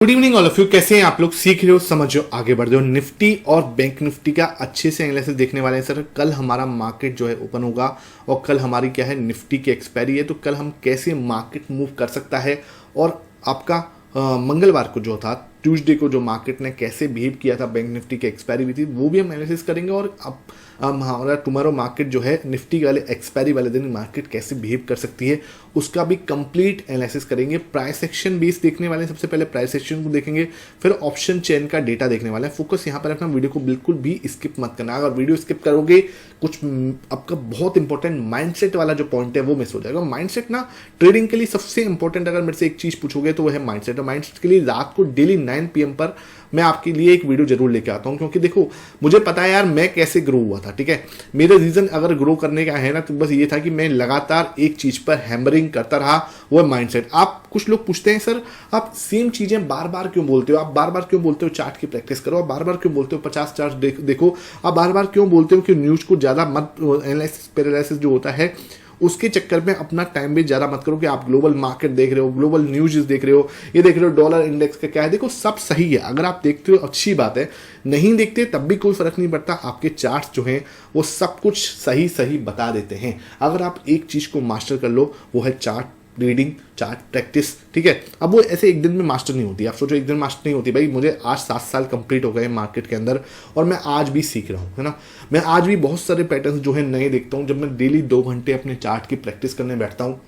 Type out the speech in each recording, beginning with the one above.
Good evening all of you. कैसे हैं आप लोग? सीख रहे हो, समझ रहे हो, आगे बढ़ रहे हो। निफ्टी और बैंक निफ्टी का अच्छे से एनालिसिस देखने वाले हैं सर। कल हमारा मार्केट जो है ओपन होगा और कल हमारी क्या है, निफ्टी की एक्सपायरी है। तो कल हम कैसे मार्केट मूव कर सकता है और आपका मंगलवार को जो था, ट्यूसडे को जो मार्केट ने कैसे बिहेव किया था, बैंक निफ्टी की एक्सपायरी भी थी, वो भी हम एनालिसिस करेंगे। और अब हमारा टुमारो मार्केट जो है, निफ्टी वाले एक्सपायरी वाले दिन मार्केट कैसे बिहेव कर सकती है, उसका भी कंप्लीट एनालिसिस करेंगे। प्राइस एक्शन बेस देखने वाले हैं। सबसे पहले प्राइस एक्शन को देखेंगे, फिर ऑप्शन चेन का डेटा देखने वाले हैं। फोकस यहाँ पर अपना वीडियो को बिल्कुल भी स्किप मत करना। अगर वीडियो स्किप करोगे, कुछ आपका बहुत इंपॉर्टेंट माइंडसेट वाला जो पॉइंट है वो मिस हो जाएगा। माइंडसेट ना ट्रेडिंग के लिए सबसे इंपॉर्टेंट, अगर मेरे से एक चीज पूछोगे तो वो है माइंडसेट। और माइंडसेट के लिए रात को डेली 9 PM पर मैं आपके लिए एक वीडियो जरूर लेके आता हूं, क्योंकि देखो मुझे पता है यार मैं कैसे ग्रो हुआ था। ठीक है, मेरा रीजन अगर ग्रो करने का है ना, तो बस ये था कि मैं लगातार एक चीज पर हैमरिंग करता रहा, वो है माइंडसेट। आप कुछ लोग पूछते हैं सर आप सेम चीजें बार बार क्यों बोलते हो, आप बार बार क्यों बोलते हो चार्ट की प्रैक्टिस करो, आप बार बार क्यों बोलते हो 50 चार्ट देखो, आप बार बार क्यों बोलते हो कि न्यूज को ज्यादा मत, एनालिसिस पैरालिसिस जो होता है उसके चक्कर में अपना टाइम भी ज्यादा मत करो कि आप ग्लोबल मार्केट देख रहे हो, ग्लोबल न्यूज देख रहे हो, ये देख रहे हो डॉलर इंडेक्स का क्या है। देखो सब सही है, अगर आप देखते हो अच्छी बात है, नहीं देखते तब भी कोई फर्क नहीं पड़ता। आपके चार्ट्स जो हैं वो सब कुछ सही सही बता देते हैं। अगर आप एक चीज को मास्टर कर लो, वो है चार्ट रीडिंग, चार्ट प्रैक्टिस। ठीक है, अब वो ऐसे एक दिन में मास्टर नहीं होती। आप सोचो एक दिन मास्टर नहीं होती। भाई मुझे आज 7 साल कंप्लीट हो गए मार्केट के अंदर और मैं आज भी सीख रहा हूँ, है ना। मैं आज भी बहुत सारे पैटर्न्स जो है नए देखता हूँ। जब मैं डेली 2 घंटे अपने चार्ट की प्रैक्टिस करने बैठता हूँ,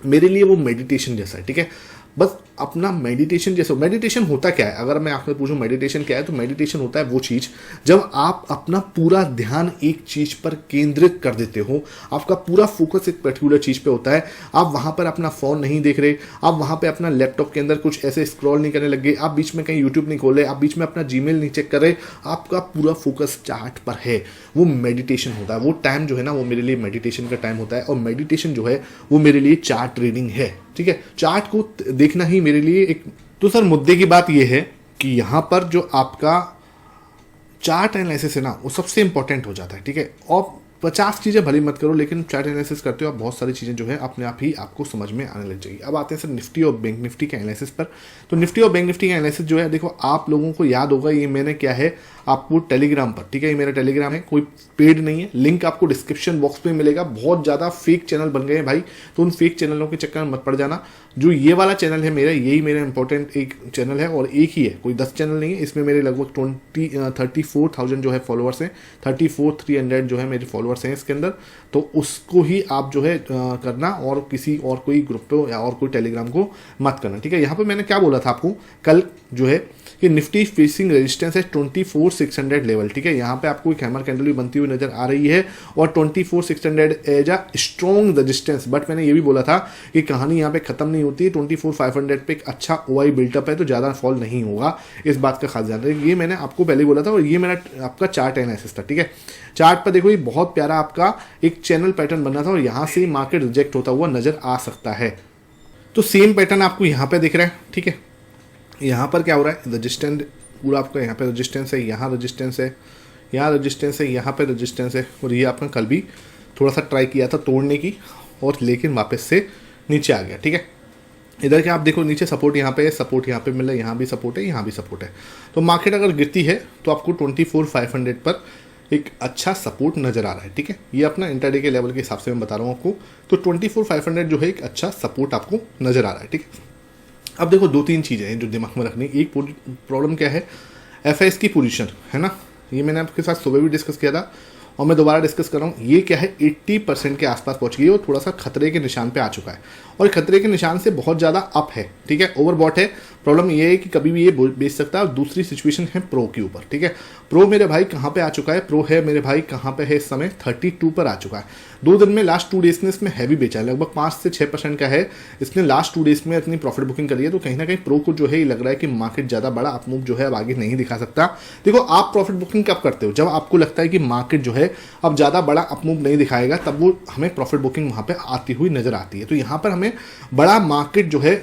मेरे लिए वो मेडिटेशन जैसा है। ठीक है, बस अपना मेडिटेशन जैसा। मेडिटेशन होता क्या है, अगर मैं आपसे पूछूं मेडिटेशन क्या है, तो मेडिटेशन होता है वो चीज जब आप अपना पूरा ध्यान एक चीज पर केंद्रित कर देते हो, आपका पूरा फोकस एक पर्टिकुलर चीज पे होता है। आप वहां पर अपना फोन नहीं देख रहे, आप वहां पे अपना लैपटॉप के अंदर कुछ ऐसे स्क्रॉल नहीं करने लगे, आप बीच में कहीं यूट्यूब नहीं खोल रहे, आप बीच में अपना जीमेल नहीं चेक कर रहे, आपका पूरा फोकस चार्ट पर है। वो मेडिटेशन होता है। वो टाइम जो है ना, वो मेरे लिए मेडिटेशन का टाइम होता है। और मेडिटेशन जो है वो मेरे लिए चार्ट रीडिंग है। ठीक है, चार्ट को देखना ही मेरे लिए एक। तो सर मुद्दे की बात यह है कि यहां पर जो आपका चार्ट एनालिसिस है ना, वो सबसे इंपॉर्टेंट हो जाता है। ठीक है, और 50 चीजें भली मत करो, लेकिन चार्ट एनालिसिस करते हो आप, बहुत सारी चीजें जो है अपने आप ही आपको समझ में आने लग जाएगी। अब आते हैं सर निफ्टी और बैंक निफ्टी के एनालिसिस पर। तो निफ्टी और बैंक निफ्टी का एनालिसिस जो है, देखो आप लोगों को याद होगा, ये मैंने क्या है आपको टेलीग्राम पर, ठीक है, ये मेरा टेलीग्राम है, कोई पेड नहीं है, लिंक आपको डिस्क्रिप्शन बॉक्स में मिलेगा। बहुत ज़्यादा फेक चैनल बन गए हैं भाई, तो उन फेक चैनलों के चक्कर में मत पड़ जाना। जो ये वाला चैनल है मेरा, यही मेरा इंपॉर्टेंट एक चैनल है, और एक ही है, कोई 10 चैनल नहीं है। इसमें मेरे लगभग 34,000 जो है फॉलोअर्स हैं, 34,300 जो है मेरे फॉलोअर्स हैं इसके अंदर। तो उसको ही आप जो है करना, और किसी और कोई ग्रुप पे या और कोई टेलीग्राम को मत करना। ठीक है, यहाँ पे मैंने क्या बोला था आपको कल जो है कि निफ्टी फेसिंग रेजिस्टेंस है 24,600 लेवल। ठीक है, यहाँ पे आपको एक हैमर कैंडल भी बनती हुई नजर आ रही है, और 24,600 as a strong resistance. But मैंने ये भी बोला था कि कहानी यहाँ पे खत्म नहीं होती है। 24,500 पे एक अच्छा ओआई बिल्टअप है, तो ज्यादा फॉल नहीं होगा, इस बात का खास ध्यान रखिए। ये मैंने आपको पहले बोला था, और ये मेरा आपका चार्ट एनालिसिस था। ठीक है, चार्ट पर देखो ये बहुत प्यारा आपका एक चैनल पैटर्न बनना था, और यहाँ से मार्केट रिजेक्ट होता हुआ नजर आ सकता है। तो सेम पैटर्न आपको यहाँ पे दिख रहा है। ठीक है, यहाँ पर क्या हो रहा है, रजिस्टेंस पूरा आपका, यहाँ पे रजिस्टेंस है, यहाँ रजिस्टेंस है, यहाँ रजिस्टेंस है, यहाँ पे रजिस्टेंस है। और ये आपने कल भी थोड़ा सा ट्राई किया था तोड़ने की, और लेकिन वापस से नीचे आ गया। ठीक है, इधर क्या आप देखो, नीचे सपोर्ट यहाँ पे है, सपोर्ट यहाँ पे मिला, यहाँ भी सपोर्ट है, यहाँ भी सपोर्ट है। तो मार्केट अगर गिरती है तो आपको 24,500 पर एक अच्छा सपोर्ट नजर आ रहा है। ठीक है, ये अपना इंटरडे के लेवल के हिसाब से मैं बता रहा हूँ आपको। तो 24,500 जो है एक अच्छा सपोर्ट आपको नजर आ रहा है। ठीक है, अब देखो 2-3 चीज़ें हैं जो दिमाग में रखनी। एक प्रॉब्लम क्या है, एफआईएस की पोजीशन है ना, ये मैंने आपके साथ सुबह भी डिस्कस किया था, और मैं दोबारा डिस्कस कर रहा हूँ। ये क्या है, 80% के आसपास पहुंच गई है, और थोड़ा सा खतरे के निशान पे आ चुका है, और खतरे के निशान से बहुत ज़्यादा अप है। ठीक है, ओवरबॉट है। प्रॉब्लम ये है कि कभी भी ये बेच सकता है। और दूसरी सिचुएशन है प्रो के ऊपर। ठीक है, प्रो मेरे भाई कहाँ पे आ चुका है, प्रो है मेरे भाई कहाँ पे है इस समय, 32 पर आ चुका है। 2 दिन में लास्ट 2 डेज में इसमें हैवी बेचा है, लगभग 5 से 6% का है। इसने लास्ट 2 डेज में इतनी प्रॉफिट बुकिंग करी है, तो कहीं ना कहीं प्रो को जो है ये लग रहा है कि मार्केट ज़्यादा बड़ा अपमूव जो है अब आगे नहीं दिखा सकता। देखो आप प्रॉफिट बुकिंग कब करते हो, जब आपको लगता है कि मार्केट जो है अब ज़्यादा बड़ा अपमूव नहीं दिखाएगा, तब वो हमें प्रॉफिट बुकिंग वहाँ पे आती हुई नजर आती है। तो यहाँ पर हमें बड़ा मार्केट जो है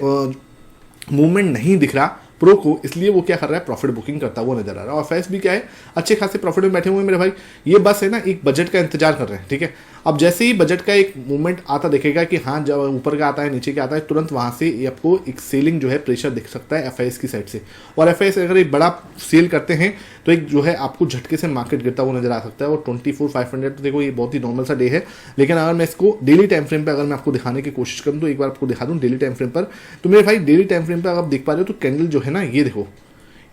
मूवमेंट नहीं दिख रहा प्रो को, इसलिए वो क्या कर रहा है, प्रॉफिट बुकिंग करता हुआ नजर आ रहा है। और एफआईएस भी क्या है, अच्छे खासे प्रॉफिट में बैठे हुए हैं मेरे भाई। ये बस है ना, एक बजट का इंतजार कर रहे हैं। ठीक है, अब जैसे ही बजट का एक मूवमेंट आता दिखेगा कि हाँ जब ऊपर का आता है नीचे का आता है, तुरंत वहां से ये आपको एक सेलिंग जो है प्रेशर दिख सकता है एफआईएस की साइड से, और एफआईएस अगर एक बड़ा सेल करते हैं तो एक जो है आपको झटके से मार्केट गिरता हुआ नजर आ सकता है। और 24,500 तो देखो ये बहुत ही नॉर्मल सा डे है, लेकिन अगर मैं इसको डेली टाइम फ्रेम पे अगर मैं आपको दिखाने की कोशिश करूं तो एक बार आपको दिखा दूं डेली टाइम फ्रेम पर, तो मेरे भाई डेली टाइम फ्रेम पर अगर आप देख पा रहे हो तो कैंडल जो है ना, ये देखो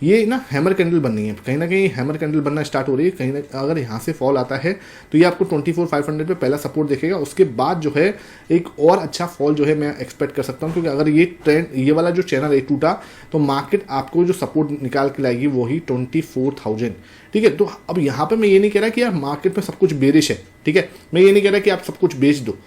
ये ना हैमर कैंडल बन रही है, कहीं ना कहीं हैमर कैंडल बनना स्टार्ट हो रही है। कहीं ना अगर यहाँ से फॉल आता है तो ये आपको 24,500 पे पहला सपोर्ट देखेगा, उसके बाद जो है एक और अच्छा फॉल जो है मैं एक्सपेक्ट कर सकता हूँ, क्योंकि अगर ये ट्रेंड ये वाला जो चैनल है टूटा तो मार्केट आपको जो सपोर्ट निकाल के लाएगी वही 24,000। ठीक है, तो अब यहाँ पे मैं ये नहीं कह रहा कि यार मार्केट में सब कुछ बेरिश है, ठीक है, मैं ये नहीं कह रहा कि आप सब कुछ बेच दो।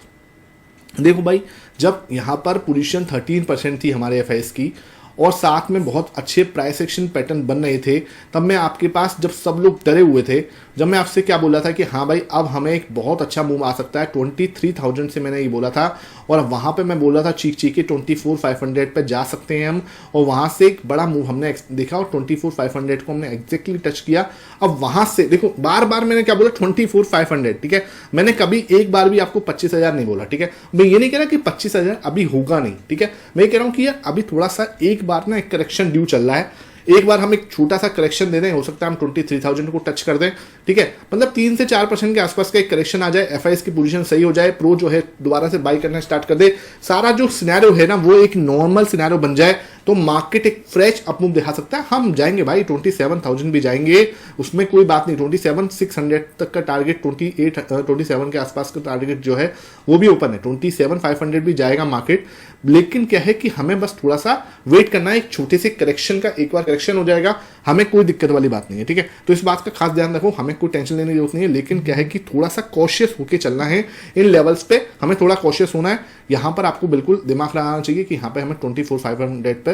देखो भाई, जब यहाँ पर पोजीशन 13% थी हमारे एफआईएस की और साथ में बहुत अच्छे प्राइस एक्शन पैटर्न बन रहे थे, तब मैं आपके पास जब सब लोग डरे हुए थे, जब मैं आपसे क्या बोला था कि हाँ भाई अब हमें एक बहुत अच्छा मूव आ सकता है 23,000 से, मैंने ये बोला था। और वहाँ पे मैं बोला था चीख के 24,500 पे जा सकते हैं हम, और वहाँ से एक बड़ा मूव हमने देखा और 24,500 को हमने एग्जैक्टली टच किया। अब वहाँ से देखो बार बार मैंने क्या बोला 24,500, ठीक है, मैंने कभी एक बार भी आपको 25,000 नहीं बोला, ठीक है। मैं ये नहीं कह रहा कि 25,000 अभी होगा नहीं, ठीक है, मैं ये कह रहा हूँ कि यार अभी थोड़ा सा एक बार ना एक करेक्शन ड्यू चल रहा है, एक बार हम एक छोटा सा करेक्शन दे दें, हो सकता है हम 23,000 को टच कर दें, ठीक है, मतलब 3 से 4% के आसपास का एक करेक्शन आ जाए, एफआईएस की पोजीशन सही हो जाए, प्रो जो है दोबारा से बाई करना स्टार्ट कर दे, सारा जो सिनेरियो है ना वो एक नॉर्मल सिनेरियो बन जाए, तो मार्केट एक फ्रेश अपमूव दिखा सकता है। हम जाएंगे भाई 27,000 भी जाएंगे, उसमें कोई बात नहीं। 27,600 तक का टारगेट, 27 के आसपास का टारगेट जो है वो भी ओपन है, 27,500 भी जाएगा मार्केट। लेकिन क्या है कि हमें बस थोड़ा सा वेट करना है, एक छोटे से करेक्शन का, एक बार करेक्शन हो जाएगा, हमें कोई दिक्कत वाली बात नहीं है, ठीक है। तो इस बात का खास ध्यान रखो, हमें कोई टेंशन लेने की जरूरत नहीं है, लेकिन क्या है कि थोड़ा सा कॉशियस होकर चलना है इन लेवल्स पे, हमें थोड़ा कॉशियस होना है। यहाँ पर आपको बिल्कुल दिमाग लगाना चाहिए कि यहाँ पे हमें 24,500 पर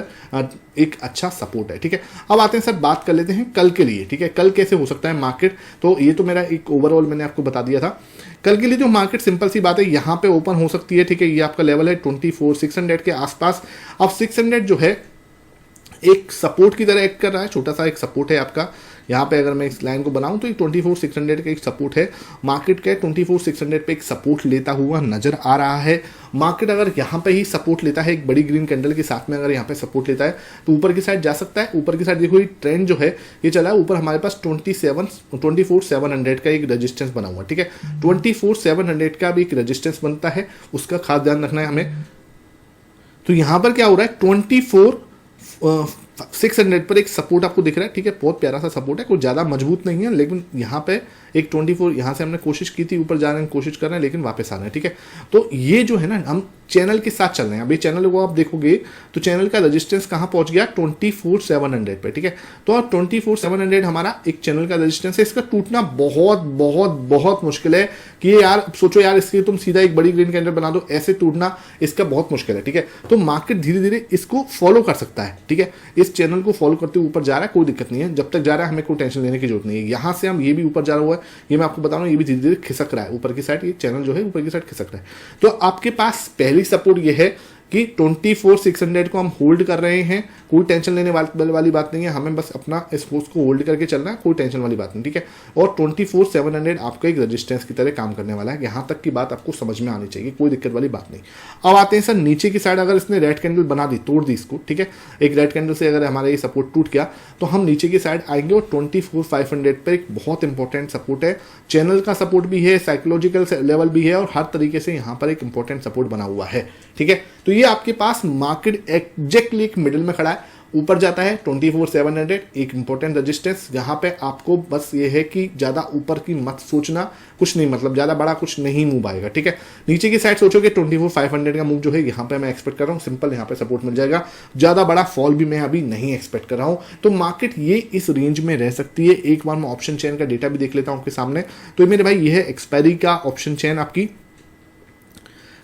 एक अच्छा सपोर्ट है, ठीक है। अब आते हैं सर, बात कर लेते हैं कल के लिए, ठीक है, कल कैसे हो सकता है मार्केट। तो ये तो मेरा एक ओवरऑल मैंने आपको बता दिया था। कल के लिए जो मार्केट सिंपल सी बात है, यहाँ पे ओपन हो सकती है, ठीक है, ये आपका लेवल है 24,600 के आसपास। अब 600 जो है एक सपोर्ट की तरह एक्ट कर रहा है, छोटा सा एक सपोर्ट है आपका। यहाँ पे अगर मैं इस लाइन को बनाऊं तो ये 24,600 का एक सपोर्ट है, मार्केट का 24,600 पे एक सपोर्ट लेता हुआ नजर आ रहा है। मार्केट अगर यहाँ पे ही सपोर्ट लेता है, एक बड़ी ग्रीन कैंडल के साथ में अगर यहाँ पे सपोर्ट लेता है तो ऊपर की साइड जा सकता है। ऊपर की साइड देखो ये ट्रेंड जो है ये चला है ऊपर, हमारे पास 24,700 का एक रेजिस्टेंस बना हुआ, ठीक है, 24,700 का भी एक रेजिस्टेंस बनता है, उसका खास ध्यान रखना है हमें। तो यहाँ पर क्या हो रहा है, 24,600 पर एक सपोर्ट आपको दिख रहा है, ठीक है, बहुत प्यारा सा सपोर्ट है, कोई ज़्यादा मजबूत नहीं है, लेकिन यहाँ पे एक 24 यहाँ से हमने कोशिश की थी ऊपर जाने की कोशिश कर रहे हैं, लेकिन वापस आ रहे हैं, ठीक है। तो ये जो है ना, हम चैनल के साथ चल रहे हैं। अभी चैनल को आप देखोगे तो चैनल का रेजिस्टेंस कहाँ पहुंच गया, 24,700 पे, ठीक है। तो अब 24,700 हमारा एक चैनल का रेजिस्टेंस है, इसका टूटना बहुत बहुत बहुत मुश्किल है कि यार सोचो यार इसके तुम सीधा एक बड़ी ग्रीन कैंडल बना दो, ऐसे टूटना इसका बहुत मुश्किल है, ठीक है। तो मार्केट धीरे धीरे इसको फॉलो कर सकता है, ठीक है, इस चैनल को फॉलो करते हुए ऊपर जा रहा है, कोई दिक्कत नहीं है, जब तक जा रहा है हमें कोई टेंशन लेने की जरूरत नहीं है। यहाँ से हम ये भी ऊपर जा रहा हुआ है, ये मैं आपको बता रहा हूँ, ये भी धीरे धीरे खिसक रहा है ऊपर की साइड, ये चैनल जो है ऊपर की साइड खिसक रहा है। तो आपके पास पहली सपोर्ट ये है कि 24,600 को हम होल्ड कर रहे हैं, कोई टेंशन लेने वाली बात नहीं है, हमें बस अपना इस फोर्स को होल्ड करके चलना है, कोई टेंशन वाली बात नहीं, ठीक है। और 24,700 आपका एक रेजिस्टेंस की तरह काम करने वाला है, यहाँ तक की बात आपको समझ में आनी चाहिए, कोई दिक्कत वाली बात नहीं। अब आते हैं सर नीचे की साइड, अगर इसने रेड कैंडल बना दी, तोड़ दी इसको, ठीक है, एक रेड कैंडल से अगर हमारा ये सपोर्ट टूट गया तो हम नीचे की साइड आएंगे और 24,500 पर एक बहुत इंपॉर्टेंट सपोर्ट है, चैनल का सपोर्ट भी है, साइकोलॉजिकल लेवल भी है, और हर तरीके से यहाँ पर एक इंपॉर्टेंट सपोर्ट बना हुआ है, ठीक है। तो ये आपके पास मार्केट एग्जैक्टली एक मिडिल में खड़ा है, ऊपर जाता है 24,700, एक इंपॉर्टेंट रेजिस्टेंस। यहाँ पे आपको बस ये है कि ज्यादा ऊपर की मत सोचना, कुछ नहीं, मतलब ज्यादा बड़ा कुछ नहीं मूव आएगा, ठीक है। नीचे की साइड सोचोगे 24,500 का मूव जो है यहाँ पे मैं एक्सपेक्ट कर रहा हूँ, सिंपल यहाँ पे सपोर्ट मिल जाएगा, ज्यादा बड़ा फॉल भी मैं अभी नहीं एक्सपेक्ट कर रहा हूँ। तो मार्केट ये इस रेंज में रह सकती है। एक बार मैं ऑप्शन चेन का डेटा भी देख लेता हूँ आपके सामने। तो मेरे भाई ये है एक्सपायरी का ऑप्शन चेन आपकी,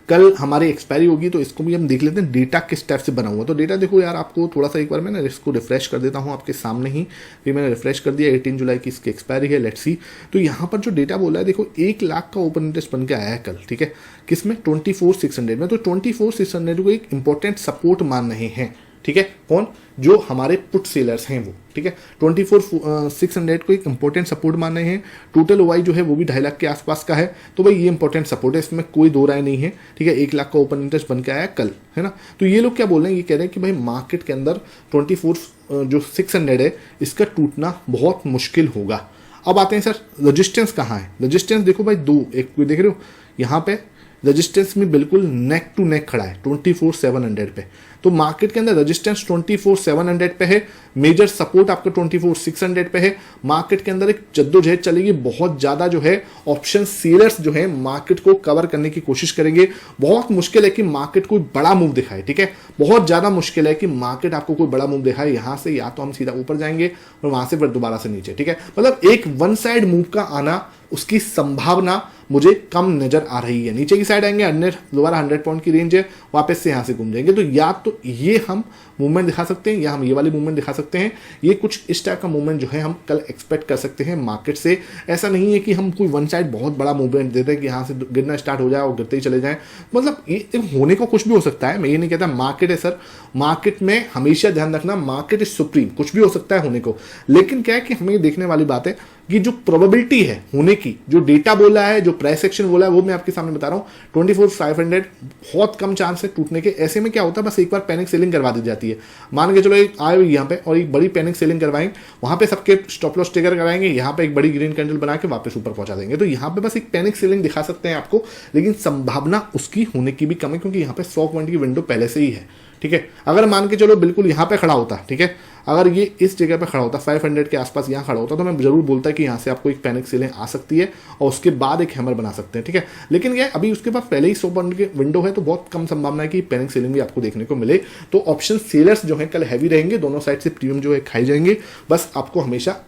कल हमारी एक्सपायरी होगी, तो इसको भी हम देख लेते हैं डेटा किस टाइप से बना हुआ। तो डेटा देखो यार, आपको थोड़ा सा एक बार मैं ना इसको रिफ्रेश कर देता हूँ आपके सामने ही, फिर मैंने रिफ्रेश कर दिया, 18 जुलाई की इसकी एक्सपायरी है, लेट्स सी। तो यहाँ पर जो डेटा बोला है देखो, 1 लाख का ओपन इंटरेस्ट बन के आया है कल, ठीक है, किसमें, 24,600 में। तो 24,600 को एक इंपॉर्टेंट सपोर्ट मान रहे हैं, ठीक है, कौन, जो हमारे पुट सेलर्स हैं वो, ठीक है। 24,600 को एक इंपॉर्टेंट सपोर्ट मान रहे हैं। टोटल ओआई जो है वो भी 2.5 लाख के आसपास का है, तो भाई ये इंपॉर्टेंट सपोर्ट है, इसमें कोई दो राय नहीं है, ठीक है। 1 लाख का ओपन इंटरेस्ट बन के आया कल, है ना। तो ये लोग क्या बोल रहे हैं, ये कह रहे हैं कि भाई मार्केट के अंदर 24,600 है, इसका टूटना बहुत मुश्किल होगा। अब आते हैं सर रेजिस्टेंस कहाँ है। रेजिस्टेंस देखो भाई दो, एक कोई देख रहे हो यहाँ पे रेजिस्टेंस में बिल्कुल नेक टू नेक खड़ा है 24,700 पे। तो मार्केट के अंदर रेजिस्टेंस 24,700 पे है, मेजर सपोर्ट आपका 24,600 पे है। मार्केट के अंदर एक जद्दोजहद चलेगी, बहुत ज्यादा जो है ऑप्शन सेलर्स जो है मार्केट को कवर करने की कोशिश करेंगे। बहुत मुश्किल है कि मार्केट कोई बड़ा मूव दिखाए, ठीक है, बहुत ज्यादा मुश्किल है कि मार्केट आपको कोई बड़ा मूव दिखाए। यहां से या तो हम सीधा ऊपर जाएंगे और वहां से फिर दोबारा से नीचे, ठीक है। मतलब एक वन साइड मूव का आना, उसकी संभावना मुझे कम नजर आ रही है। नीचे की साइड आएंगे, अन्य दोबारा 100 पॉइंट की रेंज है, वापस से यहां से घूम जाएंगे। तो या तो ये हम मूवमेंट दिखा सकते हैं या हम ये वाली मूवमेंट दिखा सकते हैं। ये कुछ इस टाइप का मूवमेंट जो है हम कल एक्सपेक्ट कर सकते हैं मार्केट से। ऐसा नहीं है कि हम कोई वन साइड बहुत बड़ा मूवमेंट देते हैं कि यहाँ से गिरना स्टार्ट हो जाए और गिरते ही चले जाएं। मतलब ये होने को कुछ भी हो सकता है, मैं ये नहीं कहता मार्केट है सर। मार्केट में हमेशा ध्यान रखना, मार्केट इज सुप्रीम, कुछ भी हो सकता है होने को। लेकिन क्या है कि हमें देखने वाली बात है कि जो प्रोबेबिलिटी है होने की, जो डेटा बोला है, जो प्राइस एक्शन बोला है, वो मैं आपके सामने बता रहा हूँ। 24,500 बहुत कम चांस है टूटने के। ऐसे में क्या होता है, बस एक बार पैनिक सेलिंग करवा दी जाती है। मान के चलो एक आए यहाँ पे और एक बड़ी पैनिक सेलिंग करवाएंगे, वहां पे सबके स्टॉप लॉस ट्रिगर कराएंगे, यहाँ पे एक बड़ी ग्रीन कैंडल बना के वापस ऊपर पहुंचा देंगे। तो यहाँ पे बस एक पैनिक सेलिंग दिखा सकते हैं आपको, लेकिन संभावना उसकी होने की भी कम है, क्योंकि यहाँ पे 100 पॉइंट की विंडो पहले से ही है, ठीक है। अगर मान के चलो बिल्कुल यहाँ पे खड़ा होता, ठीक है, अगर ये इस जगह पे खड़ा होता 500 के आसपास यहाँ खड़ा होता, तो मैं जरूर बोलता कि यहाँ से आपको एक पैनिक सेलिंग आ सकती है और उसके बाद एक हैमर बना सकते हैं, ठीक है। लेकिन क्या अभी उसके पास पहले ही 100 पॉइंट की विंडो है, तो बहुत कम संभावना है कि पैनिक सेलिंग भी आपको देखने को मिले। तो ऑप्शन सेलर्स जो है कल हैवी रहेंगे, दोनों साइड से प्रीमियम जो है खाई जाएंगे। बस आपको हमेशा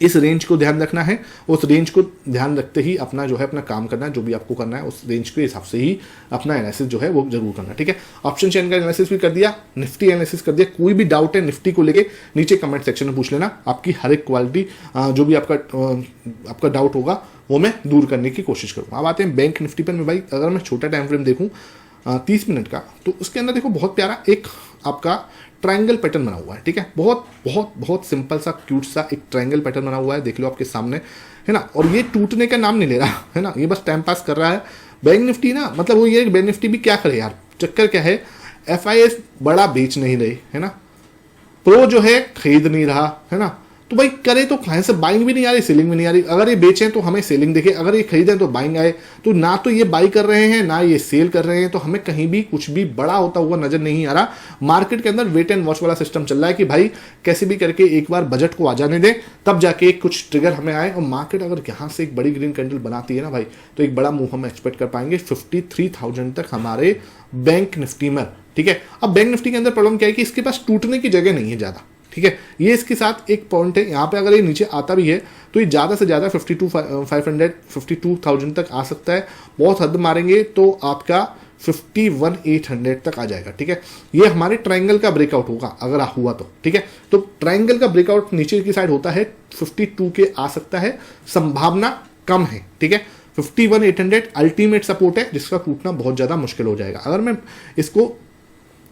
इस रेंज को ध्यान रखना है, उस रेंज को ध्यान रखते ही अपना जो है अपना काम करना है, जो भी आपको करना है उस रेंज के हिसाब से ही अपना एनालिसिस जो है वो जरूर करना है, ठीक है। ऑप्शन चेन का एनालिसिस भी कर दिया, निफ्टी एनालिसिस कर दिया। कोई भी डाउट है निफ्टी को लेके नीचे कमेंट सेक्शन में पूछ लेना, आपकी हर एक क्वालिटी जो भी आपका डाउट होगा वो मैं दूर करने की कोशिश करूँगा। अब आते हैं बैंक निफ्टी पर। भाई अगर मैं छोटा टाइम फ्रेम देखूँ 30 मिनट का, तो उसके अंदर देखो बहुत प्यारा एक आपका ट्रायंगल पैटर्न बना हुआ है, ठीक है। बहुत बहुत बहुत सिंपल सा क्यूट सा एक ट्रायंगल पैटर्न बना हुआ है, देख लो आपके सामने, है ना। और ये टूटने का नाम नहीं ले रहा है ना, ये बस टाइम पास कर रहा है। बैंक निफ्टी ना, मतलब वो ये बैंक निफ्टी भी क्या करे यार, चक्कर क्या है, FIS बड़ा बेच नहीं रहे, है ना, प्रो जो है खरीद नहीं रहा, है ना। तो भाई करे तो कहीं से बाइंग भी नहीं आ रही, सेलिंग भी नहीं आ रही। अगर ये बेचें तो हमें सेलिंग दिखे, अगर ये खरीदें तो बाइंग आए। तो ना तो ये बाई कर रहे हैं ना ये सेल कर रहे हैं, तो हमें कहीं भी कुछ भी बड़ा होता हुआ नजर नहीं आ रहा। मार्केट के अंदर वेट एंड वॉच वाला सिस्टम चल रहा है कि भाई कैसे भी करके एक बार बजट को आ जाने दें, तब जाके कुछ ट्रिगर हमें आए। और मार्केट अगर यहाँ से एक बड़ी ग्रीन कैंडल बनाती है ना भाई, तो एक बड़ा मूव हम एक्सपेक्ट कर पाएंगे 53,000 तक हमारे बैंक निफ्टी में, ठीक है। अब बैंक निफ्टी के अंदर प्रॉब्लम क्या है कि इसके पास टूटने की जगह नहीं है ज्यादा, ठीक है। ये इसके साथ एक पॉइंट है, यहाँ पे अगर ये नीचे आता भी है तो ये ज़्यादा से ज़्यादा 52,500 52,000 तक आ सकता है। बहुत हद मारेंगे तो आपका 51,800 तक आ जाएगा, ठीक है। ये हमारे ट्रायंगल का ब्रेकआउट होगा अगर हुआ तो, ठीक है। तो ट्रायंगल का ब्रेकआउट नीचे की साइड होता है 52 के आ सकता है, संभावना कम है, ठीक है। 51,800 अल्टीमेट सपोर्ट है, जिसका टूटना बहुत ज़्यादा मुश्किल हो जाएगा। अगर मैं इसको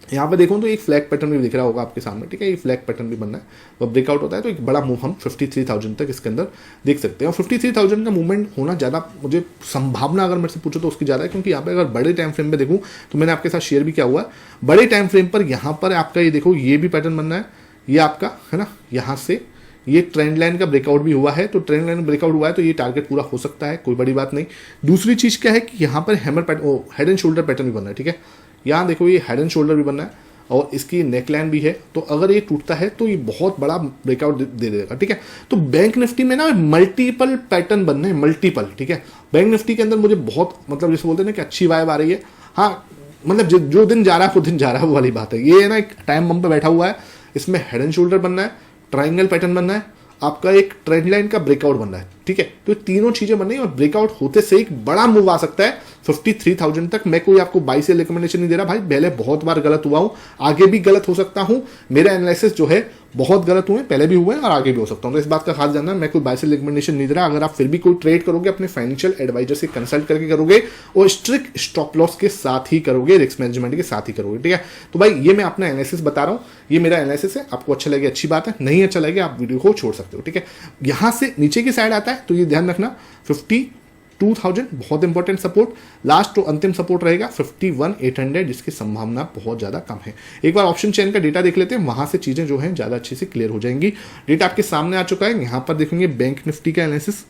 यहाँ पे देखूँ तो एक फ्लैग पैटर्न भी दिख रहा होगा आपके सामने, ठीक है। ये फ्लैग पैटर्न भी बनना है, तो ब्रेकआउट होता है तो एक बड़ा मूव हम 53,000 तक इसके अंदर देख सकते हैं। और 53,000 का मूवमेंट होना ज़्यादा, मुझे संभावना अगर मेरे से पूछो तो उसकी ज़्यादा है, क्योंकि यहाँ पे अगर बड़े टाइम फ्रेम में देखूँ तो मैंने आपके साथ शेयर भी किया हुआ है। बड़े टाइम फ्रेम पर यहाँ पर आपका ये देखो, ये भी पैटर्न बनना है, ये आपका है ना, यहाँ से ये ट्रेंड लाइन का ब्रेकआउट भी हुआ है। तो ट्रेंड लाइन ब्रेकआउट हुआ है तो ये टारगेट पूरा हो सकता है, कोई बड़ी बात नहीं। दूसरी चीज़ क्या है कि यहाँ पर hammer pattern, head and shoulder pattern भी बनना है, ठीक है। यहाँ देखो ये हेड एंड शोल्डर भी बनना है और इसकी नेकलाइन भी है। तो अगर ये टूटता है तो ये बहुत बड़ा ब्रेकआउट दे देगा, ठीक है। तो बैंक निफ्टी में ना मल्टीपल पैटर्न बनने हैं, मल्टीपल, ठीक है। बैंक निफ्टी के अंदर मुझे बहुत, मतलब जैसे बोलते हैं ना कि अच्छी वाइब आ रही है। हाँ, मतलब जो दिन जा रहा है वो दिन जा रहा है, वो वाली बात है। ये है ना एक टाइम बम पे बैठा हुआ है, इसमें हेड एंड शोल्डर बनना है, ट्राइंगल पैटर्न बनना है, आपका एक ट्रेंड लाइन का ब्रेकआउट बनना है, ठीक है। तो तीनों चीजें बन रही है और ब्रेकआउट होते से एक बड़ा मूव आ सकता है 53,000 तक। मैं कोई आपको बाई से रिकमेंडेशन नहीं दे रहा भाई, पहले बहुत बार गलत हुआ हूं, आगे भी गलत हो सकता हूं। मेरा एनालिसिस जो है बहुत गलत हुए, पहले भी हुए और आगे भी हो सकता हूँ। तो इस बात का खास जानना, मैं कोई बाय सेल रिकमेंडेशन नहीं दे रहा। अगर आप फिर भी कोई ट्रेड करोगे अपने फाइनेंशियल एडवाइजर से कंसल्ट करके करोगे और स्ट्रिक्ट स्टॉप लॉस के साथ ही करोगे, रिस्क मैनेजमेंट के साथ ही करोगे, ठीक है। तो भाई ये मैं अपना एनालिसिस बता रहा हूँ, ये मेरा एनालिसिस है। आपको अच्छा लगे अच्छी बात है, नहीं अच्छा लगे आप वीडियो को छोड़ सकते हो, ठीक है। यहां से नीचे की साइड आता है तो ये ध्यान रखना 52,000 बहुत इंपॉर्टेंट सपोर्ट, लास्ट तो अंतिम सपोर्ट रहेगा 51,800 जिसकी संभावना बहुत ज्यादा कम है। एक बार ऑप्शन चेन का डेटा देख लेते हैं, वहां से चीजें जो है ज्यादा अच्छे से क्लियर हो जाएंगी। डेटा आपके सामने आ चुका है, यहां पर देखेंगे बैंक निफ्टी का एनालिसिस।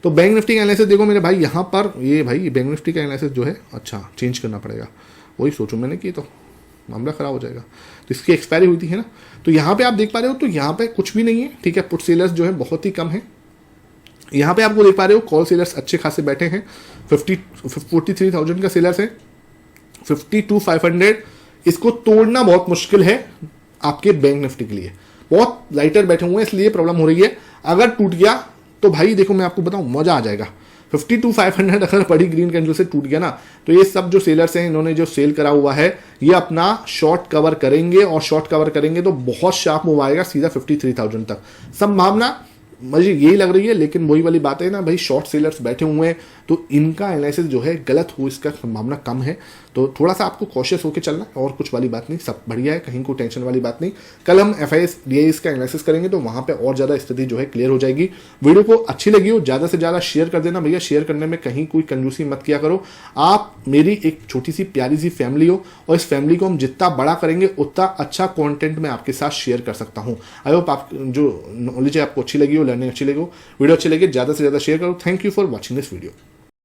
तो बैंक निफ्टी का एनालिसिस देखो मेरे भाई, यहां पर ये भाई बैंक निफ्टी का एनालिसिस जो है अच्छा चेंज करना पड़ेगा, वही सोचूं मैंने कि तो मामला खराब हो जाएगा। तो इसकी एक्सपायरी हुई थी है ना, तो यहां पे आप देख पा रहे हो तो यहां पे कुछ भी नहीं है, ठीक है। पुट सेलर्स जो है बहुत ही कम है। यहां पे आपको देख पा रहे हो कॉल सेलर्स अच्छे खासे बैठे हैं, 43,000 का सेलर्स है, 52,500 इसको तोड़ना बहुत मुश्किल है आपके बैंक निफ्टी के लिए, बहुत लाइटर बैठे हुए हैं इसलिए प्रॉब्लम हो रही है। अगर टूट गया तो भाई देखो मैं आपको बताऊं मजा आ जाएगा। 52,500 अगर बड़ी ग्रीन कैंडल से टूट गया ना, तो ये सब जो सेलर्स हैं इन्होंने जो सेल करा हुआ है ये अपना शॉर्ट कवर करेंगे, और शॉर्ट कवर करेंगे तो बहुत शार्प मूव आएगा सीधा 53,000 तक। संभावना मुझे यही लग रही है, लेकिन वही वाली बात है ना भाई, शॉर्ट सेलर्स बैठे हुए हैं तो इनका एनालिसिस जो है गलत हो इसका संभावना कम है। तो थोड़ा सा आपको कॉशियस होकर चलना, और कुछ वाली बात नहीं, सब बढ़िया है, कहीं कोई टेंशन वाली बात नहीं। कल हम FIS DIS का एनालिसिस करेंगे तो वहां पे और ज्यादा स्थिति जो है क्लियर हो जाएगी। वीडियो को अच्छी लगी हो ज्यादा से ज्यादा शेयर कर देना भैया, शेयर करने में कहीं कोई कंजूसी मत किया करो। आप मेरी एक छोटी सी प्यारी सी फैमिली हो, और इस फैमिली को हम जितना बड़ा करेंगे उतना अच्छा कंटेंट मैं आपके साथ शेयर कर सकता हूं। आई होप आप जो नॉलेज है आपको अच्छी लगी हो, लर्निंग अच्छी लगी हो, वीडियो अच्छी लगी ज्यादा से ज्यादा शेयर करो। Thank you for watching this video.